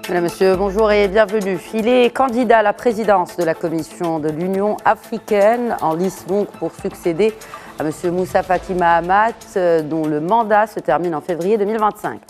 Mesdames, Messieurs, bonjour et bienvenue. Il est candidat à la présidence de la Commission de l'Union africaine, en lice donc pour succéder à M. Moussa Faki Mahamat, dont le mandat se termine en février 2025.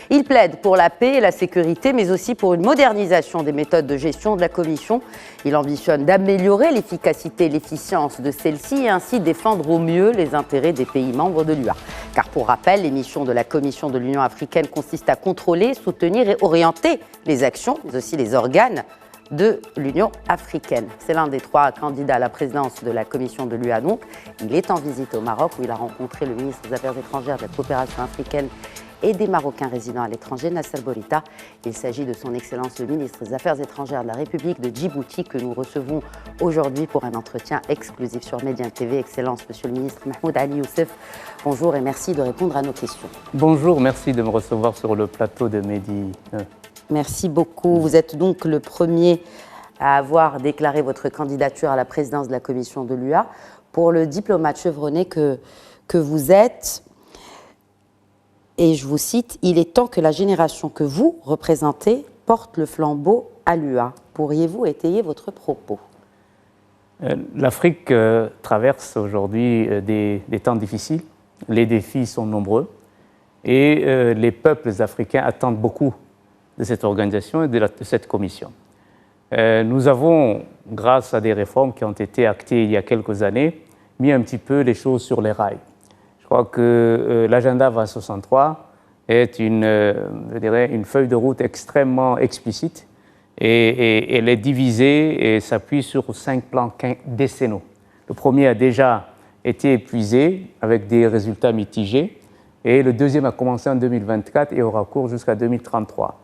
Il plaide pour la paix et la sécurité, mais aussi pour une modernisation des méthodes de gestion de la Commission. Il ambitionne d'améliorer l'efficacité et l'efficience de celle-ci et ainsi défendre au mieux les intérêts des pays membres de l'UA. Car pour rappel, les missions de la Commission de l'Union africaine consistent à contrôler, soutenir et orienter les actions, mais aussi les organes de l'Union africaine. C'est l'un des 3 candidats à la présidence de la Commission de l'UA donc. Il est en visite au Maroc où il a rencontré le ministre des Affaires étrangères de la coopération africaine et des Marocains résidant à l'étranger, Nasser Bourita. Il s'agit de son Excellence le ministre des Affaires étrangères de la République de Djibouti que nous recevons aujourd'hui pour un entretien exclusif sur Média TV. Excellence, Monsieur le ministre Mahmoud Ali Youssef, bonjour et merci de répondre à nos questions. Bonjour, merci de me recevoir sur le plateau de Medi. Merci beaucoup. Vous êtes donc le premier à avoir déclaré votre candidature à la présidence de la Commission de l'UA. Pour le diplomate chevronné que vous êtes, et je vous cite, « Il est temps que la génération que vous représentez porte le flambeau à l'UA ». Pourriez-vous étayer votre propos ? L'Afrique traverse aujourd'hui des temps difficiles. Les défis sont nombreux et les peuples africains attendent beaucoup de cette organisation et de cette commission. Nous avons, grâce à des réformes qui ont été actées il y a quelques années, mis un petit peu les choses sur les rails. Je crois que l'agenda 2063 est une feuille de route extrêmement explicite et elle est divisée et s'appuie sur 5 plans décennaux. Le premier a déjà été épuisé avec des résultats mitigés et le deuxième a commencé en 2024 et aura cours jusqu'à 2033.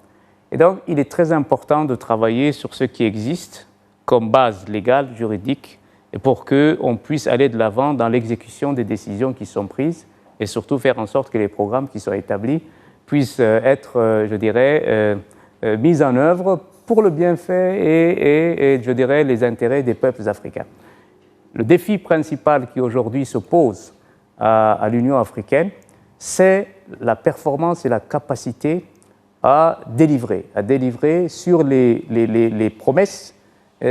Et donc, il est très important de travailler sur ce qui existe comme base légale, juridique, et pour qu'on puisse aller de l'avant dans l'exécution des décisions qui sont prises et surtout faire en sorte que les programmes qui sont établis puissent être, mis en œuvre pour le bienfait et je dirais, les intérêts des peuples africains. Le défi principal qui aujourd'hui se pose à l'Union africaine, c'est la performance et la capacité à délivrer sur les promesses,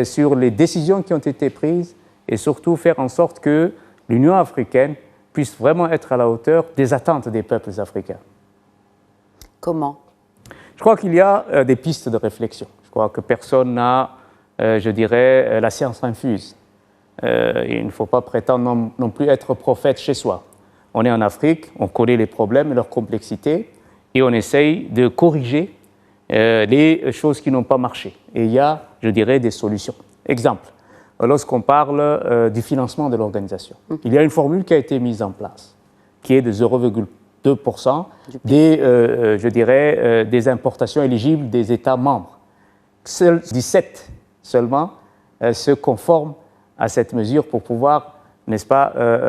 sur les décisions qui ont été prises et surtout faire en sorte que l'Union africaine puisse vraiment être à la hauteur des attentes des peuples africains. Comment ? Je crois qu'il y a des pistes de réflexion. Je crois que personne n'a, la science infuse. Il ne faut pas prétendre non plus être prophète chez soi. On est en Afrique, on connaît les problèmes et leurs complexités et on essaye de corriger les choses qui n'ont pas marché. Et il y a, des solutions. Exemple. Lorsqu'on parle du financement de l'organisation, il y a une formule qui a été mise en place, qui est de 0,2% des importations éligibles des États membres. Seuls 17 seulement se conforment à cette mesure pour pouvoir,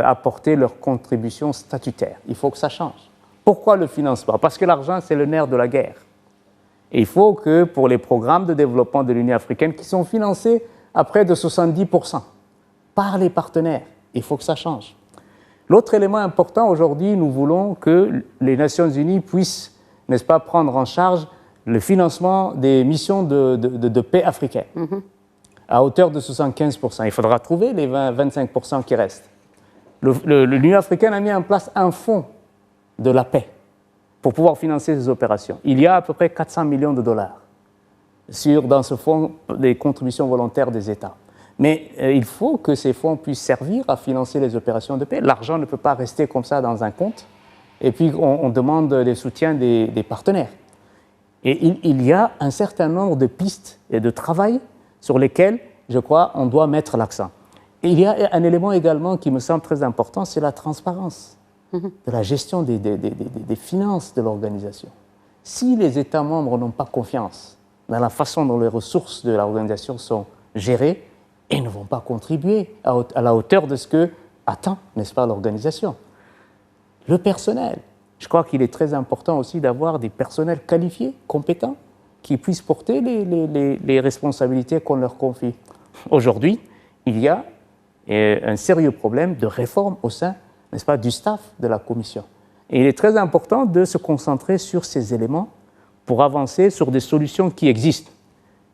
apporter leur contribution statutaire. Il faut que ça change. Pourquoi le financement ? Parce que l'argent, c'est le nerf de la guerre. Et il faut que pour les programmes de développement de l'Union africaine qui sont financés à près de 70% par les partenaires. Il faut que ça change. L'autre élément important aujourd'hui, nous voulons que les Nations Unies puissent, prendre en charge le financement des missions de paix africaines à hauteur de 75%. Il faudra trouver les 25% qui restent. L'Union africaine a mis en place un fonds de la paix pour pouvoir financer ces opérations. Il y a à peu près 400 millions de dollars dans ce fonds des contributions volontaires des États. Mais il faut que ces fonds puissent servir à financer les opérations de paix. L'argent ne peut pas rester comme ça dans un compte et puis on demande les soutiens des partenaires. Et il y a un certain nombre de pistes et de travail sur lesquels, je crois, on doit mettre l'accent. Et il y a un élément également qui me semble très important, c'est la transparence de la gestion des finances de l'organisation. Si les États membres n'ont pas confiance dans la façon dont les ressources de l'organisation sont gérées, ils ne vont pas contribuer à la hauteur de ce que attend, l'organisation. Le personnel. Je crois qu'il est très important aussi d'avoir des personnels qualifiés, compétents, qui puissent porter les responsabilités qu'on leur confie. Aujourd'hui, il y a un sérieux problème de réforme au sein, du staff de la Commission. Et il est très important de se concentrer sur ces éléments pour avancer sur des solutions qui existent.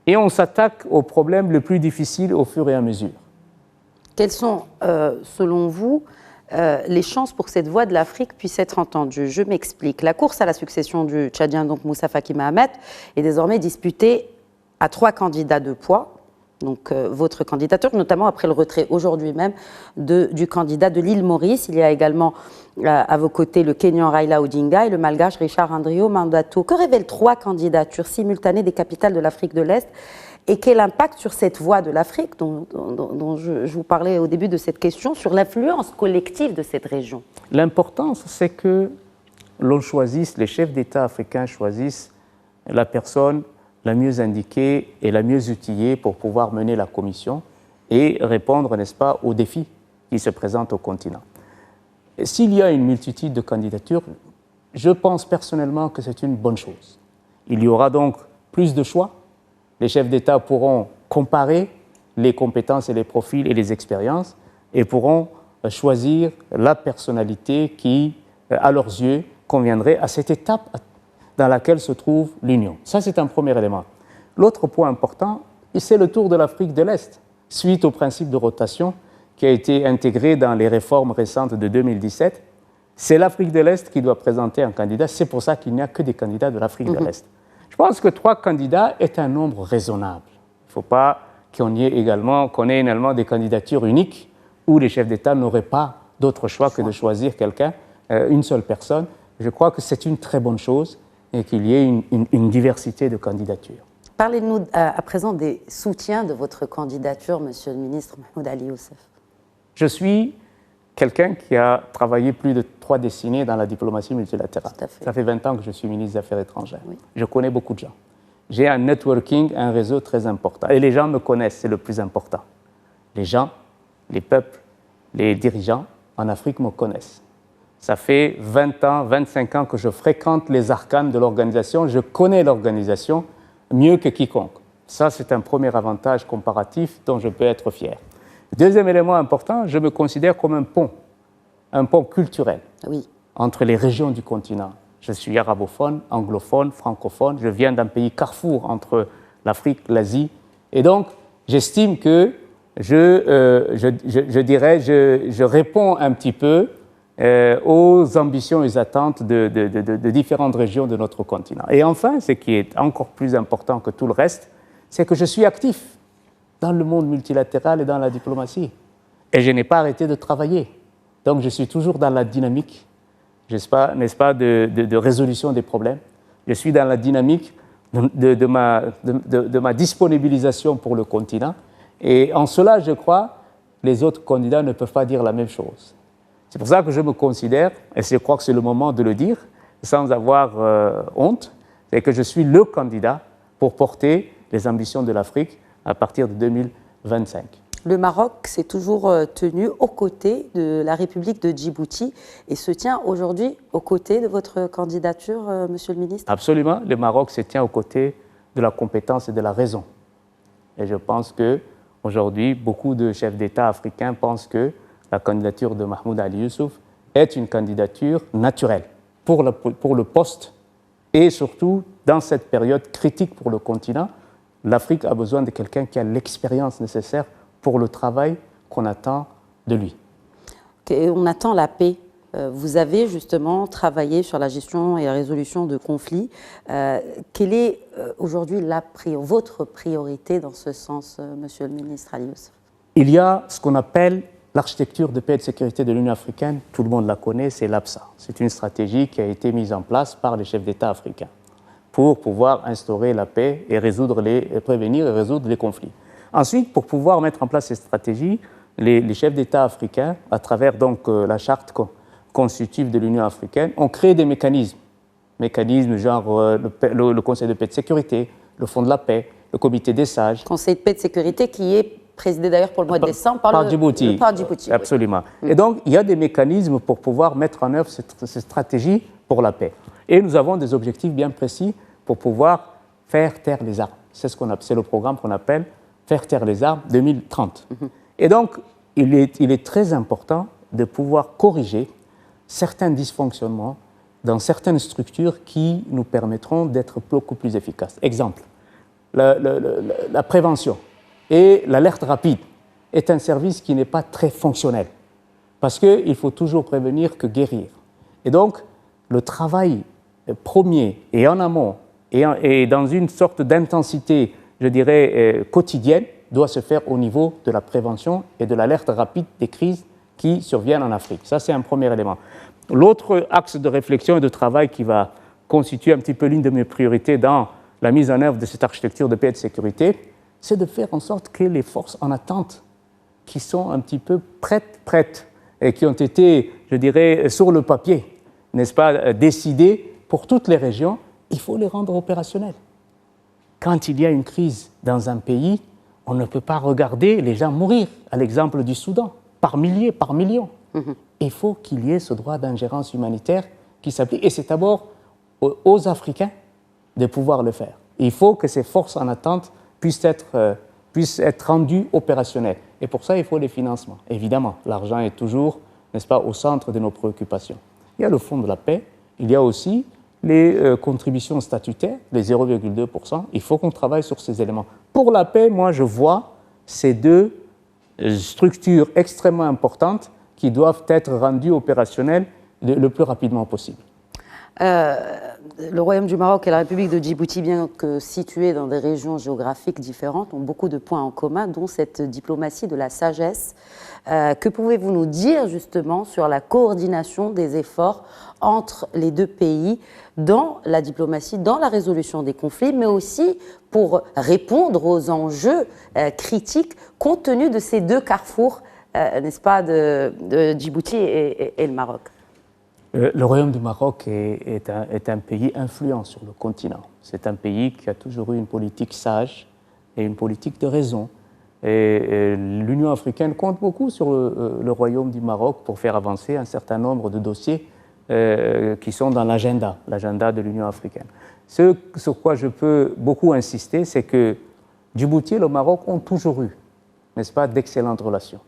Et on s'attaque aux problèmes les plus difficiles au fur et à mesure. Quelles sont, selon vous, les chances pour que cette voix de l'Afrique puisse être entendue? Je m'explique. La course à la succession du Tchadien, donc Moussa Faki Mahamat, est désormais disputée à 3 candidats de poids. Donc votre candidature, notamment après le retrait aujourd'hui même du candidat de l'île Maurice. Il y a également à vos côtés le Kenyan Raila Odinga et le Malgache Richard Andrio Mandato. Que révèlent 3 candidatures simultanées des capitales de l'Afrique de l'Est et quel impact sur cette voix de l'Afrique dont je vous parlais au début de cette question, sur l'influence collective de cette région? L'importance, c'est que l'on choisisse, les chefs d'État africains choisissent la personne la mieux indiquée et la mieux outillée pour pouvoir mener la commission et répondre, n'est-ce pas, aux défis qui se présentent au continent. S'il y a une multitude de candidatures, je pense personnellement que c'est une bonne chose. Il y aura donc plus de choix. Les chefs d'État pourront comparer les compétences et les profils et les expériences et pourront choisir la personnalité qui, à leurs yeux, conviendrait à cette étape dans laquelle se trouve l'Union. Ça, c'est un premier élément. L'autre point important, c'est le tour de l'Afrique de l'Est, suite au principe de rotation qui a été intégré dans les réformes récentes de 2017. C'est l'Afrique de l'Est qui doit présenter un candidat. C'est pour ça qu'il n'y a que des candidats de l'Afrique de l'Est. Je pense que 3 candidats est un nombre raisonnable. Il ne faut pas qu'on ait également des candidatures uniques où les chefs d'État n'auraient pas d'autre choix que de choisir quelqu'un, une seule personne. Je crois que c'est une très bonne chose et qu'il y ait une diversité de candidatures. Parlez-nous à présent des soutiens de votre candidature, Monsieur le ministre Mahmoud Ali Youssef. Je suis quelqu'un qui a travaillé plus de 3 décennies dans la diplomatie multilatérale. Ça fait 20 ans que je suis ministre des Affaires étrangères. Oui. Je connais beaucoup de gens. J'ai un networking, un réseau très important. Et les gens me connaissent, c'est le plus important. Les gens, les peuples, les dirigeants en Afrique me connaissent. Ça fait 20 ans, 25 ans que je fréquente les arcanes de l'organisation. Je connais l'organisation mieux que quiconque. Ça, c'est un premier avantage comparatif dont je peux être fier. Deuxième élément important, je me considère comme un pont culturel entre les régions du continent. Je suis arabophone, anglophone, francophone. Je viens d'un pays carrefour entre l'Afrique, l'Asie. Et donc, j'estime que je réponds un petit peu aux ambitions et aux attentes de différentes régions de notre continent. Et enfin, ce qui est encore plus important que tout le reste, c'est que je suis actif dans le monde multilatéral et dans la diplomatie. Et je n'ai pas arrêté de travailler. Donc je suis toujours dans la dynamique, n'est-ce pas, de résolution des problèmes. Je suis dans la dynamique de ma disponibilisation pour le continent. Et en cela, je crois, les autres candidats ne peuvent pas dire la même chose. C'est pour ça que je me considère, et je crois que c'est le moment de le dire, sans avoir honte, c'est que je suis le candidat pour porter les ambitions de l'Afrique à partir de 2025. Le Maroc s'est toujours tenu aux côtés de la République de Djibouti et se tient aujourd'hui aux côtés de votre candidature, Monsieur le ministre? Absolument. Le Maroc se tient aux côtés de la compétence et de la raison. Et je pense qu'aujourd'hui, beaucoup de chefs d'État africains pensent que la candidature de Mahmoud Ali Youssef est une candidature naturelle pour le poste et surtout dans cette période critique pour le continent. L'Afrique a besoin de quelqu'un qui a l'expérience nécessaire pour le travail qu'on attend de lui. On attend la paix. Vous avez justement travaillé sur la gestion et la résolution de conflits. Quelle est aujourd'hui votre priorité dans ce sens, Monsieur le ministre Ali Youssef? Il y a ce qu'on appelle l'architecture de paix et de sécurité de l'Union africaine. Tout le monde la connaît, c'est l'APSA. C'est une stratégie qui a été mise en place par les chefs d'État africains pour pouvoir instaurer la paix et prévenir et résoudre les conflits. Ensuite, pour pouvoir mettre en place cette stratégie, les chefs d'État africains, à travers donc la charte constitutive de l'Union africaine, ont créé des mécanismes genre le Conseil de paix et de sécurité, le Fonds de la paix, le Comité des sages. Conseil de paix et de sécurité qui est présidé d'ailleurs pour le mois de décembre par Djibouti. Par Djibouti. Absolument. Oui. Et donc, il y a des mécanismes pour pouvoir mettre en œuvre cette stratégie pour la paix. Et nous avons des objectifs bien précis pour pouvoir faire taire les armes. C'est le programme qu'on appelle Faire taire les armes 2030. Et donc, il est très important de pouvoir corriger certains dysfonctionnements dans certaines structures qui nous permettront d'être beaucoup plus efficaces. Exemple, la prévention et l'alerte rapide est un service qui n'est pas très fonctionnel parce qu'il faut toujours prévenir que guérir. Et donc, le travail premier et en amont et dans une sorte d'intensité, je dirais, quotidienne, doit se faire au niveau de la prévention et de l'alerte rapide des crises qui surviennent en Afrique. Ça, c'est un premier élément. L'autre axe de réflexion et de travail qui va constituer un petit peu l'une de mes priorités dans la mise en œuvre de cette architecture de paix et de sécurité, c'est de faire en sorte que les forces en attente qui sont un petit peu prêtes et qui ont été, je dirais, sur le papier, n'est-ce pas, décidées pour toutes les régions, il faut les rendre opérationnelles. Quand il y a une crise dans un pays, on ne peut pas regarder les gens mourir, à l'exemple du Soudan, par milliers, par millions. Il faut qu'il y ait ce droit d'ingérence humanitaire qui s'applique. Et c'est d'abord aux Africains de pouvoir le faire. Il faut que ces forces en attente puissent être rendues opérationnelles. Et pour ça, il faut les financements. Évidemment, l'argent est toujours, n'est-ce pas, au centre de nos préoccupations. Il y a le fonds de la paix, il y a aussi les contributions statutaires, les 0,2%. Il faut qu'on travaille sur ces éléments. Pour la paix, moi, je vois ces deux structures extrêmement importantes qui doivent être rendues opérationnelles le plus rapidement possible. Le Royaume du Maroc et la République de Djibouti, bien que situés dans des régions géographiques différentes, ont beaucoup de points en commun, dont cette diplomatie de la sagesse. Que pouvez-vous nous dire justement sur la coordination des efforts entre les deux pays dans la diplomatie, dans la résolution des conflits, mais aussi pour répondre aux enjeux critiques compte tenu de ces deux carrefours, n'est-ce pas, de Djibouti et le Maroc? Le Royaume du Maroc est un pays influent sur le continent. C'est un pays qui a toujours eu une politique sage et une politique de raison. Et l'Union africaine compte beaucoup sur le Royaume du Maroc pour faire avancer un certain nombre de dossiers qui sont dans l'agenda de l'Union africaine. Ce sur quoi je peux beaucoup insister, c'est que Djibouti et le Maroc ont toujours eu, n'est-ce pas, d'excellentes relations.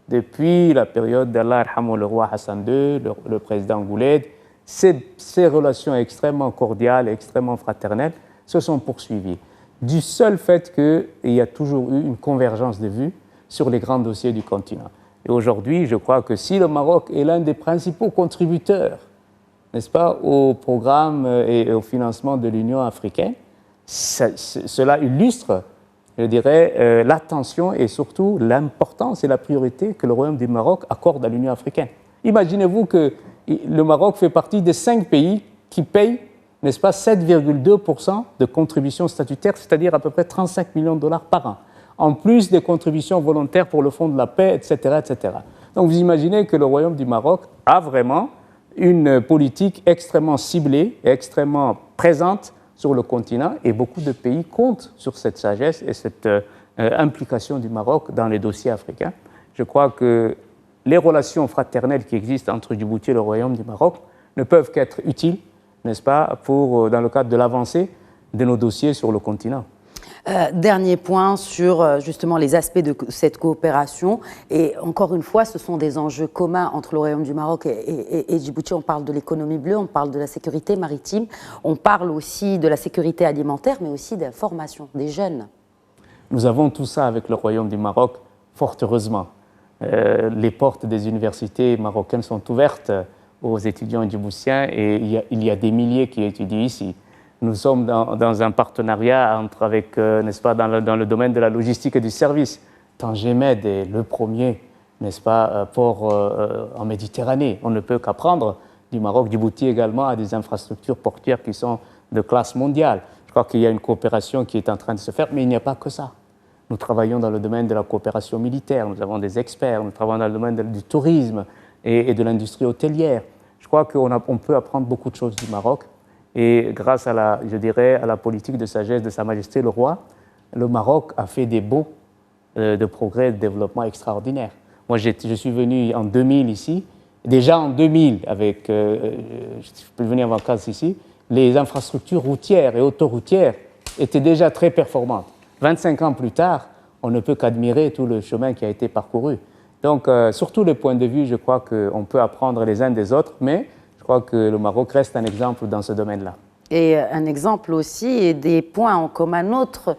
Depuis la période d'Allah yarhamou le roi Hassan II, le président Gouled, ces relations extrêmement cordiales et extrêmement fraternelles se sont poursuivies. Du seul fait qu'il y a toujours eu une convergence de vues sur les grands dossiers du continent. Et aujourd'hui, je crois que si le Maroc est l'un des principaux contributeurs, n'est-ce pas, au programme et au financement de l'Union africaine, cela illustre, je dirais, l'attention et surtout l'importance et la priorité que le Royaume du Maroc accorde à l'Union africaine. Imaginez-vous que le Maroc fait partie des 5 pays qui payent, n'est-ce pas, 7,2% de contributions statutaires, c'est-à-dire à peu près 35 millions de dollars par an, en plus des contributions volontaires pour le Fonds de la paix, etc., etc. Donc vous imaginez que le Royaume du Maroc a vraiment une politique extrêmement ciblée et extrêmement présente sur le continent, et beaucoup de pays comptent sur cette sagesse et cette implication du Maroc dans les dossiers africains. Je crois que les relations fraternelles qui existent entre Djibouti et le Royaume du Maroc ne peuvent qu'être utiles, n'est-ce pas, dans le cadre de l'avancée de nos dossiers sur le continent. Dernier point sur justement les aspects de cette coopération. Et encore une fois, ce sont des enjeux communs entre le Royaume du Maroc et Djibouti. On parle de l'économie bleue, on parle de la sécurité maritime, on parle aussi de la sécurité alimentaire, mais aussi de la formation des jeunes. Nous avons tout ça avec le Royaume du Maroc, fort heureusement. Les portes des universités marocaines sont ouvertes aux étudiants djiboutiens et il y a des milliers qui étudient ici. Nous sommes dans un partenariat avec, n'est-ce pas, dans le domaine de la logistique et du service. Tanger Med est le premier, n'est-ce pas, port en Méditerranée. On ne peut qu'apprendre du Maroc. Djibouti également a des infrastructures portuaires qui sont de classe mondiale. Je crois qu'il y a une coopération qui est en train de se faire, mais il n'y a pas que ça. Nous travaillons dans le domaine de la coopération militaire, nous avons des experts, nous travaillons dans le domaine du tourisme et de l'industrie hôtelière. Je crois qu'on peut apprendre beaucoup de choses du Maroc. Et grâce à la politique de sagesse de Sa Majesté le Roi, le Maroc a fait des bons de progrès et de développement extraordinaires. Moi, je suis venu en 2000 ici. Déjà en 2000, je peux venir en vacances ici, les infrastructures routières et autoroutières étaient déjà très performantes. 25 ans plus tard, on ne peut qu'admirer tout le chemin qui a été parcouru. Donc, sur tous les points de vue, je crois qu'on peut apprendre les uns des autres, mais je Je crois que le Maroc reste un exemple dans ce domaine-là. Et un exemple aussi, et des points en commun, autre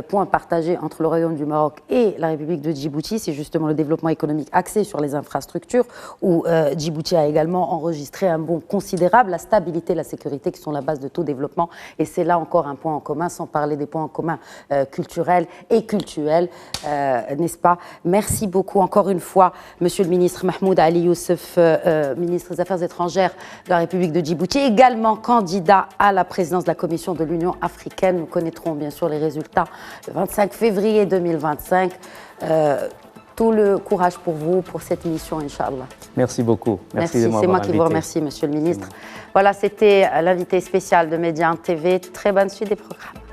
point partagé entre le Royaume du Maroc et la République de Djibouti, c'est justement le développement économique axé sur les infrastructures, où Djibouti a également enregistré un bond considérable, la stabilité et la sécurité qui sont la base de tout développement. Et c'est là encore un point en commun, sans parler des points en commun culturels et cultuels, n'est-ce pas? Merci beaucoup encore une fois, Monsieur le ministre Mahmoud Ali Youssef, ministre des Affaires étrangères de la République de Djibouti, également candidat à la présidence de la Commission de l'Union africaine. Nous connaîtrons bien sûr les résultats le 25 février 2025. Tout le courage pour vous, pour cette mission, Inch'Allah. Merci beaucoup. Merci, c'est moi qui vous remercie, Monsieur le ministre. Voilà, c'était l'invité spécial de Média 1 TV. Très bonne suite des programmes.